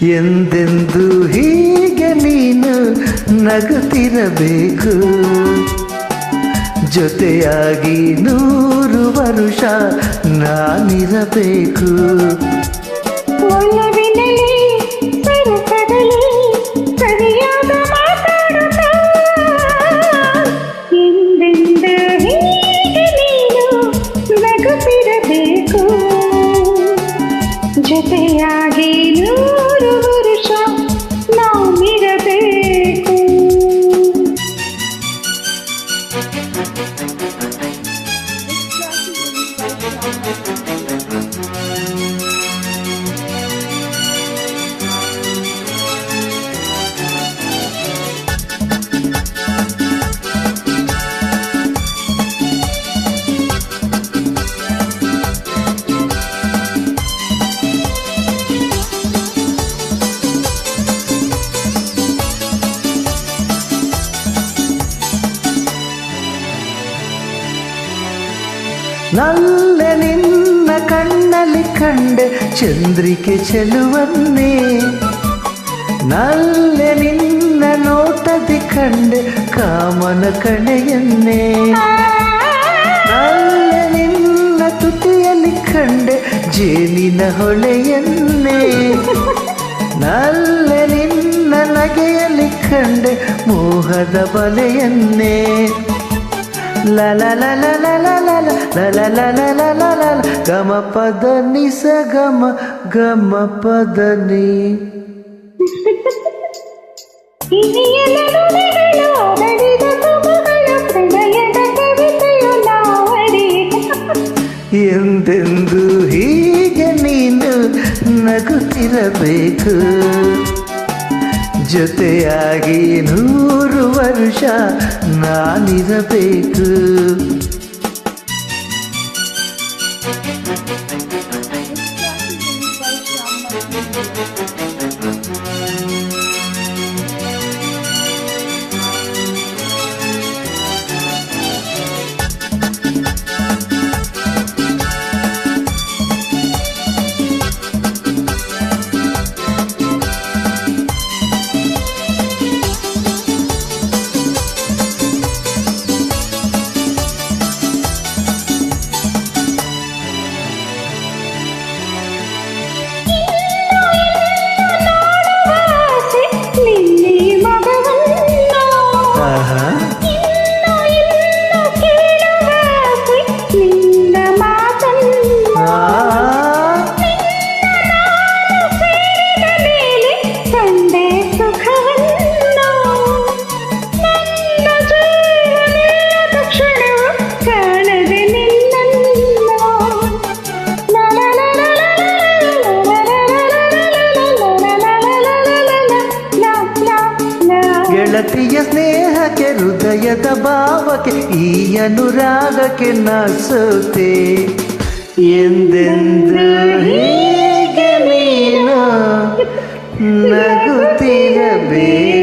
ಎಂದೆಂದು ಹೀಗೆ ನೀನು ನಗುತ್ತಿರಬೇಕು, ಜೊತೆಯಾಗಿ 100 ವರುಷ ನಾನಿರಬೇಕು. ಒಲವಿನಲ್ಲಿ ಸರಸದಲ್ಲಿ ಸರಿಯಾದ ಮಾತಾಡುತ್ತಾ ಎಂದೆಂದು ಹೀಗೆ ನೀನು ನಗುತ್ತಿರಬೇಕು, ಜೊತೆಯಾಗಿ 100 ವರುಷ ನಾನಿರಬೇಕು. ನಲ್ಲೆ ನಿನ್ನ ಕಣ್ಣಲ್ಲಿ ಕಂಡೆ ಚಂದ್ರಿಕೆ ಚೆಲುವನ್ನೇ, ನಲ್ಲೆ ನಿನ್ನ ನೋಟದಿ ಕಂಡೆ ಕಾಮನ ಕಣೆಯನ್ನೇ, ನಲ್ಲೆ ನಿನ್ನ ತುಟಿಯಲ್ಲಿ ಕಂಡೆ ಜೇನಿನ ಹೊಳೆಯನ್ನೇ, ನಲ್ಲೆ ನಿನ್ನ ನಗೆಯಲ್ಲಿ ಕಂಡೆ ಮೋಹದ ಬಲೆಯನ್ನೇ. ಲ ಲ ಲ ಲ ಲ ಲ ಲ ಲ ಲ ಲ ಲ ಲ ಲ ಲ ಲ ಗಮ ಪದ ನಿ ಸ ಗಮ ಗಮ ಪದ ನಿ. ಎಂದೆಂದು ಹೀಗೆ ನೀನು ನಗುತ್ತಿರಬೇಕು, ಜೊತೆಯಾಗಿ 100 ವರುಷ ನಾನಿರಬೇಕು. ಗೆಳತಿಯ ಸ್ನೇಹಕ್ಕೆ ಹೃದಯದ ಭಾವಕ್ಕೆ ಈ ಅನುರಾಗಕ್ಕೆ ನಾ ಸೋತೆ, ಎಂದೆಂದು ಹೀಗೆ ನೀನು ನಗುತ್ತಿರಬೇಕು.